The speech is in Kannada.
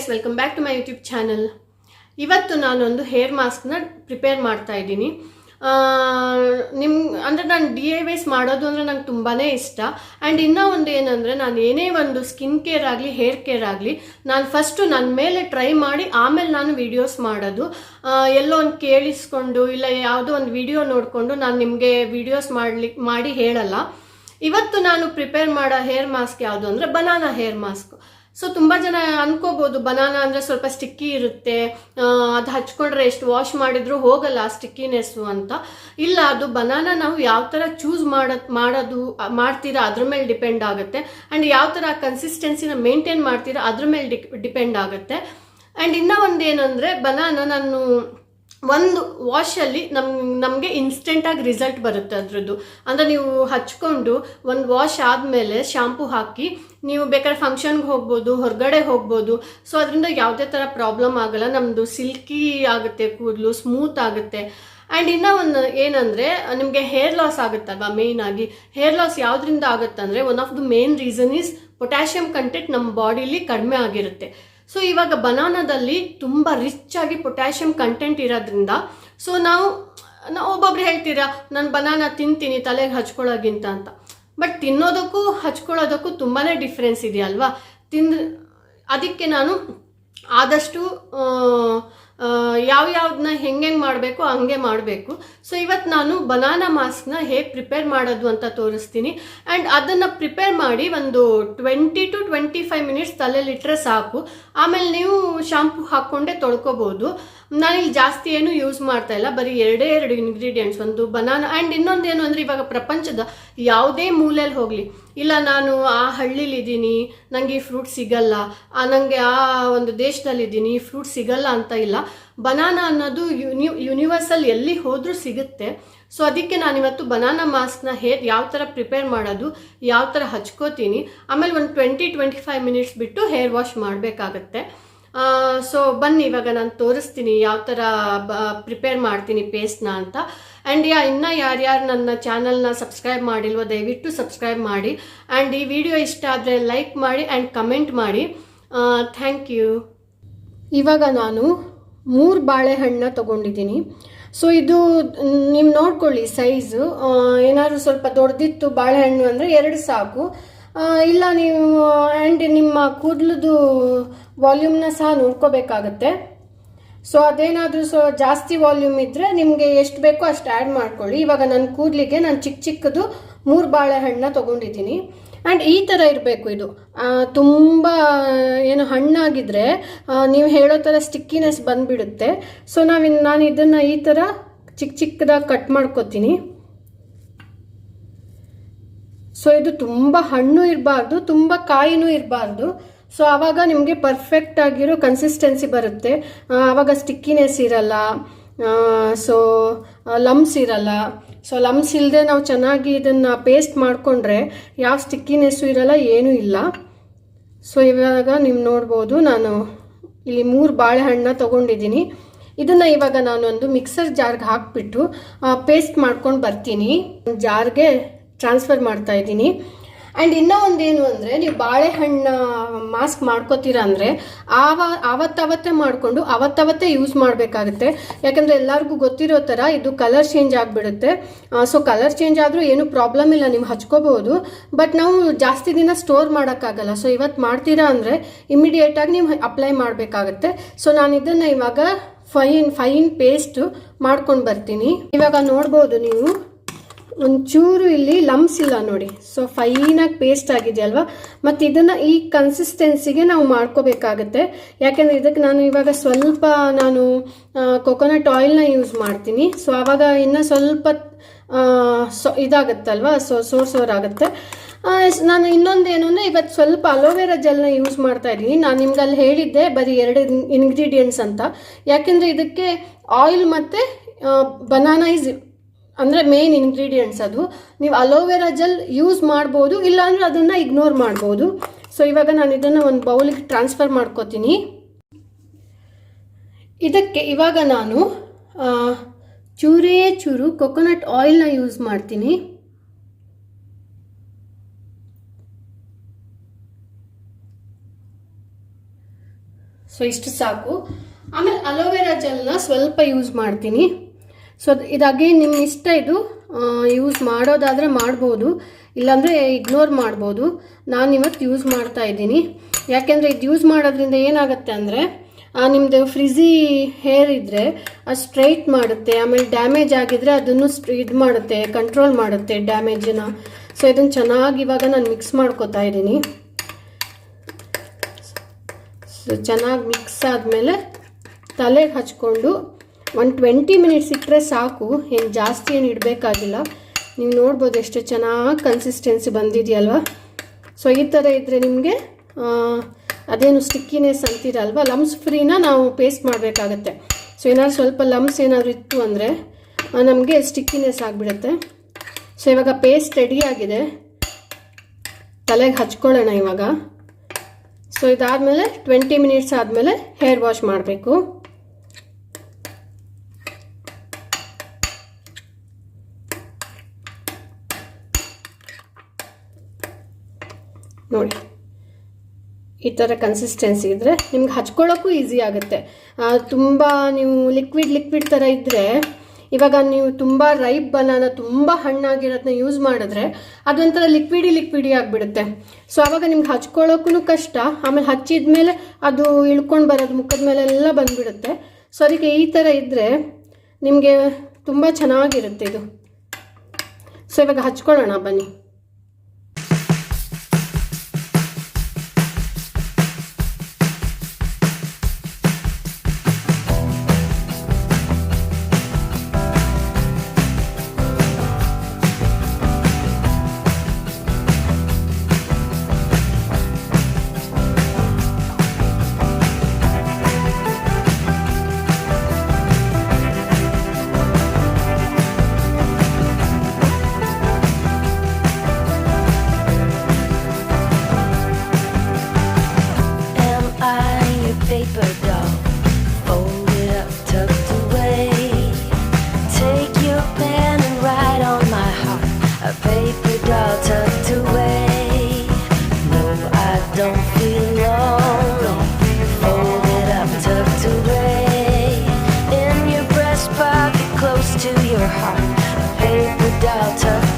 Guys, welcome back to my YouTube channel. ಇವತ್ತು ನಾನೊಂದು ಹೇರ್ ಮಾಸ್ಕ್ನ ಪ್ರಿಪೇರ್ ಮಾಡ್ತಾ ಇದ್ದೀನಿ. ನಾನು DIYs ಮಾಡೋದು ಅಂದರೆ ನಂಗೆ ತುಂಬಾ ಇಷ್ಟ. ಆ್ಯಂಡ್ ಇನ್ನೂ ಒಂದು ಏನಂದರೆ, ನಾನು ಏನೇ ಒಂದು ಸ್ಕಿನ್ ಕೇರ್ ಆಗಲಿ ಹೇರ್ ಕೇರ್ ಆಗಲಿ ನಾನು ಫಸ್ಟು ನನ್ನ ಮೇಲೆ ಟ್ರೈ ಮಾಡಿ ಆಮೇಲೆ ನಾನು ವೀಡಿಯೋಸ್ ಮಾಡೋದು. ಎಲ್ಲೋ ಒಂದು ಕೇಳಿಸ್ಕೊಂಡು ಇಲ್ಲ ಯಾವುದೋ ಒಂದು ವಿಡಿಯೋ ನೋಡಿಕೊಂಡು ನಾನು ನಿಮಗೆ ವೀಡಿಯೋಸ್ ಮಾಡಿ ಹೇಳಲ್ಲ. ಇವತ್ತು ನಾನು ಪ್ರಿಪೇರ್ ಮಾಡೋ ಹೇರ್ ಮಾಸ್ಕ್ ಯಾವುದು ಅಂದರೆ ಬನಾನಾ ಹೇರ್ ಮಾಸ್ಕ್. ಸೊ ತುಂಬ ಜನ ಅನ್ಕೋಬೋದು ಬನಾನಾ ಅಂದರೆ ಸ್ವಲ್ಪ ಸ್ಟಿಕ್ಕಿ ಇರುತ್ತೆ, ಅದು ಹಚ್ಕೊಂಡ್ರೆ ಎಷ್ಟು ವಾಶ್ ಮಾಡಿದ್ರು ಹೋಗಲ್ಲ ಆ ಸ್ಟಿಕ್ಕಿನೆಸ್ಸು ಅಂತ. ಇಲ್ಲ, ಅದು ಬನಾನಾ ನಾವು ಯಾವ ಥರ ಚೂಸ್ ಮಾಡ್ತೀರಾ ಅದ್ರ ಮೇಲೆ ಡಿಪೆಂಡ್ ಆಗುತ್ತೆ. ಆ್ಯಂಡ್ ಯಾವ ಥರ ಕನ್ಸಿಸ್ಟೆನ್ಸಿನ ಮೇಂಟೈನ್ ಮಾಡ್ತೀರಾ ಅದ್ರ ಮೇಲೆ ಡಿಪೆಂಡ್ ಆಗುತ್ತೆ. ಆ್ಯಂಡ್ ಇನ್ನೂ ಒಂದು ಏನಂದರೆ, ಬನಾನಾ ನಾನು ಒಂದು ವಾಶಲ್ಲಿ ನಮಗೆ ಇನ್ಸ್ಟೆಂಟಾಗಿ ರಿಸಲ್ಟ್ ಬರುತ್ತೆ ಅದರದ್ದು. ಅಂದರೆ ನೀವು ಹಚ್ಕೊಂಡು ಒಂದು ವಾಶ್ ಆದಮೇಲೆ ಶಾಂಪೂ ಹಾಕಿ ನೀವು ಬೇಕಾದ್ರೆ ಫಂಕ್ಷನ್ಗೆ ಹೋಗ್ಬೋದು, ಹೊರಗಡೆ ಹೋಗ್ಬೋದು. ಸೊ ಅದರಿಂದ ಯಾವುದೇ ಥರ ಪ್ರಾಬ್ಲಮ್ ಆಗಲ್ಲ, ನಮ್ಮದು ಸಿಲ್ಕಿ ಆಗುತ್ತೆ, ಕೂದಲು ಸ್ಮೂತ್ ಆಗುತ್ತೆ. ಆ್ಯಂಡ್ ಇನ್ನೂ ಒಂದು ಏನಂದರೆ, ನಿಮಗೆ ಹೇರ್ ಲಾಸ್ ಆಗುತ್ತಲ್ವ, ಮೇಯ್ನಾಗಿ ಹೇರ್ ಲಾಸ್ ಯಾವುದರಿಂದ ಆಗುತ್ತಂದರೆ, one of the main reason is potassium content ನಮ್ಮ ಬಾಡಿಲಿ ಕಡಿಮೆ ಆಗಿರುತ್ತೆ. ಸೊ ಇವಾಗ ಬನಾನಾದಲ್ಲಿ ತುಂಬ ರಿಚ್ ಆಗಿ ಪೊಟ್ಯಾಷಿಯಮ್ ಕಂಟೆಂಟ್ ಇರೋದ್ರಿಂದ, ಸೊ ನಾವು ಒಬ್ಬೊಬ್ರು ಹೇಳ್ತೀರಾ ನಾನು ಬನಾನಾ ತಿಂತೀನಿ ತಲೆಗೆ ಹಚ್ಕೊಳ್ಳೋಗಿಂತ ಅಂತ. ಬಟ್ ತಿನ್ನೋದಕ್ಕೂ ಹಚ್ಕೊಳ್ಳೋದಕ್ಕೂ ತುಂಬಾ ಡಿಫ್ರೆನ್ಸ್ ಇದೆಯಲ್ವಾ. ಅದಕ್ಕೆ ನಾನು ಆದಷ್ಟು ಯಾವ್ಯಾವ್ದನ್ನ ಹೆಂಗೆ ಮಾಡಬೇಕು ಹಂಗೆ ಮಾಡಬೇಕು. ಸೊ ಇವತ್ತು ನಾನು ಬನಾನಾ ಮಾಸ್ಕ್ನ ಹೇಗೆ ಪ್ರಿಪೇರ್ ಮಾಡೋದು ಅಂತ ತೋರಿಸ್ತೀನಿ. ಆ್ಯಂಡ್ ಅದನ್ನು ಪ್ರಿಪೇರ್ ಮಾಡಿ ಒಂದು 20 to 25 ಮಿನಿಟ್ಸ್ ತಲೆಯಲ್ಲಿಟ್ಟರೆ ಸಾಕು. ಆಮೇಲೆ ನೀವು ಶಾಂಪು ಹಾಕ್ಕೊಂಡೇ ತೊಳ್ಕೊಬೋದು. ನಾನಿಲ್ಲಿ ಜಾಸ್ತಿ ಏನು ಯೂಸ್ ಮಾಡ್ತಾ ಇಲ್ಲ, ಬರೀ ಎರಡೇ ಇಂಗ್ರೀಡಿಯೆಂಟ್ಸ್, ಒಂದು ಬನಾನಾ. ಆ್ಯಂಡ್ ಇನ್ನೊಂದೇನು ಅಂದರೆ, ಇವಾಗ ಪ್ರಪಂಚದ ಯಾವುದೇ ಮೂಲೆಯಲ್ಲಿ ಹೋಗಲಿ, ಇಲ್ಲ ನಾನು ಆ ಹಳ್ಳಿಲಿದ್ದೀನಿ ನನಗೆ ಈ ಫ್ರೂಟ್ ಸಿಗಲ್ಲ, ನನಗೆ ಆ ಒಂದು ದೇಶದಲ್ಲಿದ್ದೀನಿ ಈ ಫ್ರೂಟ್ ಸಿಗಲ್ಲ ಅಂತ ಇಲ್ಲ. ಬನಾನಾ ಅನ್ನೋದು ಯೂನಿವರ್ಸಲ್ ಎಲ್ಲಿ ಹೋದರೂ ಸಿಗುತ್ತೆ. ಸೊ ಅದಕ್ಕೆ ನಾನಿವತ್ತು ಬನಾನಾ ಮಾಸ್ಕ್ನ ಯಾವ ಥರ ಪ್ರಿಪೇರ್ ಮಾಡೋದು, ಯಾವ ಥರ ಹಚ್ಕೋತೀನಿ, ಆಮೇಲೆ ಒಂದು 20-25 ಮಿನಿಟ್ಸ್ ಬಿಟ್ಟು ಹೇರ್ ವಾಶ್ ಮಾಡಬೇಕಾಗತ್ತೆ. ಸೊ ಬನ್ನಿ ಇವಾಗ ನಾನು ತೋರಿಸ್ತೀನಿ ಯಾವ ಥರ ಪ್ರಿಪೇರ್ ಮಾಡ್ತೀನಿ ಪೇಸ್ಟ್ನ ಅಂತ. ಆ್ಯಂಡ್ ಇನ್ನೂ ಯಾರ್ಯಾರು ನನ್ನ ಚಾನಲ್ನ ಸಬ್ಸ್ಕ್ರೈಬ್ ಮಾಡಿಲ್ವೋ ದಯವಿಟ್ಟು ಸಬ್ಸ್ಕ್ರೈಬ್ ಮಾಡಿ. ಆ್ಯಂಡ್ ಈ ವಿಡಿಯೋ ಇಷ್ಟ ಆದರೆ ಲೈಕ್ ಮಾಡಿ ಆ್ಯಂಡ್ ಕಮೆಂಟ್ ಮಾಡಿ. Thank you. ಇವಾಗ ನಾನು 3 ಬಾಳೆಹಣ್ಣನ್ನ ತೊಗೊಂಡಿದ್ದೀನಿ. ಸೊ ಇದು ನೀವು ನೋಡ್ಕೊಳ್ಳಿ ಸೈಜು. ಏನಾದರೂ ಸ್ವಲ್ಪ ದೊಡ್ಡದಿತ್ತು ಬಾಳೆಹಣ್ಣು ಅಂದರೆ 2 ಸಾಕು. ಇಲ್ಲ ನೀವು ಆ್ಯಂಡ್ ನಿಮ್ಮ ಕೂದಲದು ವಾಲ್ಯೂಮ್ನ ಸಹ ನೋಡ್ಕೋಬೇಕಾಗತ್ತೆ. ಸೊ ಅದೇನಾದರೂ ಜಾಸ್ತಿ ವಾಲ್ಯೂಮ್ ಇದ್ದರೆ ನಿಮಗೆ ಎಷ್ಟು ಬೇಕೋ ಅಷ್ಟು ಆ್ಯಡ್ ಮಾಡ್ಕೊಳ್ಳಿ. ಇವಾಗ ನನ್ನ ಕೂದಲಿಗೆ ನಾನು ಚಿಕ್ಕದು 3 ಬಾಳೆಹಣ್ಣನ್ನ ತೊಗೊಂಡಿದ್ದೀನಿ. ಆ್ಯಂಡ್ ಈ ಥರ ಇರಬೇಕು ಇದು. ತುಂಬ ಏನು ಹಣ್ಣಾಗಿದ್ದರೆ ನೀವು ಹೇಳೋ ಥರ ಸ್ಟಿಕ್ಕಿನೆಸ್ ಬಂದುಬಿಡುತ್ತೆ. ಸೊ ನಾನು ಇದನ್ನು ಈ ಥರ ಚಿಕ್ಕದಾಗಿ ಕಟ್ ಮಾಡ್ಕೊತೀನಿ. ಸೊ ಇದು ತುಂಬ ಹಣ್ಣು ಇರಬಾರ್ದು, ತುಂಬ ಕಾಯಿನೂ ಇರಬಾರ್ದು. ಸೊ ಆವಾಗ ನಿಮಗೆ ಪರ್ಫೆಕ್ಟ್ ಆಗಿರೋ ಕನ್ಸಿಸ್ಟೆನ್ಸಿ ಬರುತ್ತೆ. ಆವಾಗ ಸ್ಟಿಕ್ಕಿನೆಸ್ ಇರಲ್ಲ, ಸೊ ಲಮ್ಸ್ ಇರಲ್ಲ. ಸೊ ಲಮ್ಸ್ ಇಲ್ಲದೆ ನಾವು ಚೆನ್ನಾಗಿ ಇದನ್ನು ಪೇಸ್ಟ್ ಮಾಡಿಕೊಂಡ್ರೆ ಯಾವ ಸ್ಟಿಕ್ಕಿನೆಸ್ಸು ಇರಲ್ಲ, ಏನೂ ಇಲ್ಲ. ಸೊ ಇವಾಗ ನೀವು ನೋಡ್ಬೋದು, ನಾನು ಇಲ್ಲಿ 3 ಬಾಳೆಹಣ್ಣನ್ನ ತೊಗೊಂಡಿದ್ದೀನಿ. ಇದನ್ನು ಇವಾಗ ನಾನೊಂದು ಮಿಕ್ಸರ್ ಜಾರ್ಗೆ ಹಾಕಿಬಿಟ್ಟು ಪೇಸ್ಟ್ ಮಾಡ್ಕೊಂಡು ಬರ್ತೀನಿ. ಜಾರ್ಗೆ ಟ್ರಾನ್ಸ್ಫರ್ ಮಾಡ್ತಾ ಇದ್ದೀನಿ. ಆ್ಯಂಡ್ ಇನ್ನೂ ಒಂದೇನು ಅಂದರೆ, ನೀವು ಬಾಳೆಹಣ್ಣು ಮಾಸ್ಕ್ ಮಾಡ್ಕೋತೀರಾ ಅಂದರೆ ಆವತ್ತೇ ಮಾಡಿಕೊಂಡು ಅವತ್ತೇ ಯೂಸ್ ಮಾಡಬೇಕಾಗುತ್ತೆ. ಯಾಕಂದರೆ ಎಲ್ಲರಿಗೂ ಗೊತ್ತಿರೋ ಥರ ಇದು ಕಲರ್ ಚೇಂಜ್ ಆಗಿಬಿಡುತ್ತೆ. ಸೊ ಕಲರ್ ಚೇಂಜ್ ಆದರೂ ಏನೂ ಪ್ರಾಬ್ಲಮ್ ಇಲ್ಲ, ನೀವು ಹಚ್ಕೋಬೋದು. ಬಟ್ ನಾವು ಜಾಸ್ತಿ ದಿನ ಸ್ಟೋರ್ ಮಾಡೋಕ್ಕಾಗಲ್ಲ. ಸೊ ಇವತ್ತು ಮಾಡ್ತೀರಾ ಅಂದರೆ ಇಮಿಡಿಯೇಟಾಗಿ ನೀವು ಅಪ್ಲೈ ಮಾಡಬೇಕಾಗತ್ತೆ. ಸೊ ನಾನು ಇದನ್ನು ಇವಾಗ ಫೈನ್ ಪೇಸ್ಟು ಮಾಡ್ಕೊಂಡು ಬರ್ತೀನಿ. ಇವಾಗ ನೋಡ್ಬೋದು ನೀವು, ಒಂಚೂರು ಇಲ್ಲಿ ಲಮ್ಸ್ ಇಲ್ಲ ನೋಡಿ. ಸೊ ಫೈನಾಗಿ ಪೇಸ್ಟ್ ಆಗಿದೆ ಅಲ್ವಾ. ಮತ್ತು ಇದನ್ನು ಈ ಕನ್ಸಿಸ್ಟೆನ್ಸಿಗೆ ನಾವು ಮಾಡ್ಕೋಬೇಕಾಗತ್ತೆ. ಯಾಕೆಂದರೆ ಇದಕ್ಕೆ ನಾನು ಇವಾಗ ಸ್ವಲ್ಪ ಕೊಕೊನಟ್ ಆಯಿಲ್ನ ಯೂಸ್ ಮಾಡ್ತೀನಿ. ಸೊ ಆವಾಗ ಇನ್ನೂ ಸ್ವಲ್ಪ ಇದಾಗುತ್ತಲ್ವ, ಸೋರಾಗುತ್ತೆ. ನಾನು ಇನ್ನೊಂದೇನು ಅಂದರೆ, ಇವತ್ತು ಸ್ವಲ್ಪ ಅಲೋವೆರಾ ಜೆಲ್ನ ಯೂಸ್ ಮಾಡ್ತಾ ಇದ್ದೀನಿ. ನಾನು ನಿಮ್ಗೆ ಅಲ್ಲಿ ಹೇಳಿದ್ದೆ ಬರೀ 2 ಇಂಗ್ರೀಡಿಯೆಂಟ್ಸ್ ಅಂತ. ಯಾಕೆಂದರೆ ಇದಕ್ಕೆ ಆಯಿಲ್ ಮತ್ತು ಬನಾನಾ ಅಂದರೆ ಮೇನ್ ಇಂಗ್ರೀಡಿಯೆಂಟ್ಸ್. ಅದು ನೀವು ಅಲೋವೆರಾ ಜೆಲ್ ಯೂಸ್ ಮಾಡ್ಬೋದು, ಇಲ್ಲಾಂದರೆ ಅದನ್ನು ಇಗ್ನೋರ್ ಮಾಡ್ಬೋದು. ಸೊ ಇವಾಗ ನಾನು ಇದನ್ನು ಒಂದು ಬೌಲಿಗೆ ಟ್ರಾನ್ಸ್ಫರ್ ಮಾಡ್ಕೋತೀನಿ. ಇದಕ್ಕೆ ಇವಾಗ ನಾನು ಚೂರು ಕೊಕೊನಟ್ ಆಯಿಲ್ನ ಯೂಸ್ ಮಾಡ್ತೀನಿ. ಸೊ ಸೊ ಇಷ್ಟು ಸಾಕು. ಆಮೇಲೆ ಅಲೋವೆರಾ ಜೆಲ್ನ ಸ್ವಲ್ಪ ಯೂಸ್ ಮಾಡ್ತೀನಿ. ಸೊ ಇದು ಅಗೇನ್ ನಿಮ್ಮ ಇಷ್ಟ, ಇದು ಯೂಸ್ ಮಾಡೋದಾದರೆ ಮಾಡ್ಬೋದು, ಇಲ್ಲಾಂದರೆ ಇಗ್ನೋರ್ ಮಾಡ್ಬೋದು. ನಾನು ಇವತ್ತು ಯೂಸ್ ಮಾಡ್ತಾ ಇದ್ದೀನಿ. ಯಾಕೆಂದರೆ ಇದು ಯೂಸ್ ಮಾಡೋದ್ರಿಂದ ಏನಾಗುತ್ತೆ ಅಂದರೆ ನಿಮ್ಮದು ಫ್ರಿಝಿ ಹೇರ್ ಇದ್ದರೆ ಅದು ಸ್ಟ್ರೈಟ್ ಮಾಡುತ್ತೆ. ಆಮೇಲೆ ಡ್ಯಾಮೇಜ್ ಆಗಿದ್ರೆ ಅದನ್ನು ಇದು ಮಾಡುತ್ತೆ, ಕಂಟ್ರೋಲ್ ಮಾಡುತ್ತೆ ಡ್ಯಾಮೇಜನ್ನ. ಸೊ ಇದನ್ನು ಚೆನ್ನಾಗಿ ಇವಾಗ ನಾನು ಮಿಕ್ಸ್ ಮಾಡ್ಕೋತಾ ಇದ್ದೀನಿ. ಸೊ ಚೆನ್ನಾಗಿ ಮಿಕ್ಸ್ ಆದಮೇಲೆ ತಲೆಗೆ ಹಚ್ಕೊಂಡು 20 ಮಿನಿಟ್ಸ್ ಇಟ್ಟರೆ ಸಾಕು, ಏನು ಜಾಸ್ತಿ ಏನು ಇಡಬೇಕಾಗಿಲ್ಲ. ನೀವು ನೋಡ್ಬೋದು ಎಷ್ಟು ಚೆನ್ನಾಗಿ ಕನ್ಸಿಸ್ಟೆನ್ಸಿ ಬಂದಿದೆಯಲ್ವ. ಸೊ ಈ ಥರ ಇದ್ದರೆ ನಿಮಗೆ ಅದೇನು ಸ್ಟಿಕ್ಕಿನೆಸ್ ಅಂತೀರಲ್ವ, ಲಮ್ಸ್ ಫ್ರೀನ ನಾವು ಪೇಸ್ಟ್ ಮಾಡಬೇಕಾಗತ್ತೆ. ಸೊ ಏನಾದ್ರು ಸ್ವಲ್ಪ ಲಮ್ಸ್ ಏನಾದರೂ ಇತ್ತು ಅಂದರೆ ನಮಗೆ ಸ್ಟಿಕ್ಕಿನೆಸ್ ಆಗಿಬಿಡುತ್ತೆ. ಸೊ ಇವಾಗ ಪೇಸ್ಟ್ ರೆಡಿಯಾಗಿದೆ, ತಲೆಗೆ ಹಚ್ಕೊಳ್ಳೋಣ ಇವಾಗ. ಸೊ ಇದಾದಮೇಲೆ 20 ಮಿನಿಟ್ಸ್ ಆದಮೇಲೆ ಹೇರ್ ವಾಶ್ ಮಾಡಬೇಕು. ನೋಡಿ ಈ ಥರ ಕನ್ಸಿಸ್ಟೆನ್ಸಿ ಇದ್ದರೆ ನಿಮ್ಗೆ ಹಚ್ಕೊಳ್ಳೋಕ್ಕೂ ಈಸಿ ಆಗುತ್ತೆ. ತುಂಬ ನೀವು ಲಿಕ್ವಿಡ್ ಥರ ಇದ್ದರೆ, ಇವಾಗ ನೀವು ತುಂಬ ರೈಪ್ ಬನಾನ ತುಂಬ ಹಣ್ಣಾಗಿರೋದನ್ನ ಯೂಸ್ ಮಾಡಿದ್ರೆ ಅದೊಂಥರ ಲಿಕ್ವಿಡಿ ಆಗಿಬಿಡುತ್ತೆ. ಸೊ ಆವಾಗ ನಿಮ್ಗೆ ಹಚ್ಕೊಳ್ಳೋಕ್ಕೂ ಕಷ್ಟ, ಆಮೇಲೆ ಹಚ್ಚಿದ ಮೇಲೆ ಅದು ಇಳ್ಕೊಂಡು ಬರೋದು ಮುಖದ ಮೇಲೆಲ್ಲ ಬಂದುಬಿಡುತ್ತೆ. ಸೊ ಅದಕ್ಕೆ ಈ ಥರ ಇದ್ದರೆ ನಿಮಗೆ ತುಂಬ ಚೆನ್ನಾಗಿರುತ್ತೆ ಇದು. ಸೊ ಇವಾಗ ಹಚ್ಕೊಳ್ಳೋಣ ಬನ್ನಿ. Paper doll, fold it up, tucked away. Take your pen and write on my heart, a paper doll tucked away. No, I don't feel lonely. Fold it up, tucked away. In your breast pocket, close to your heart, a paper doll tucked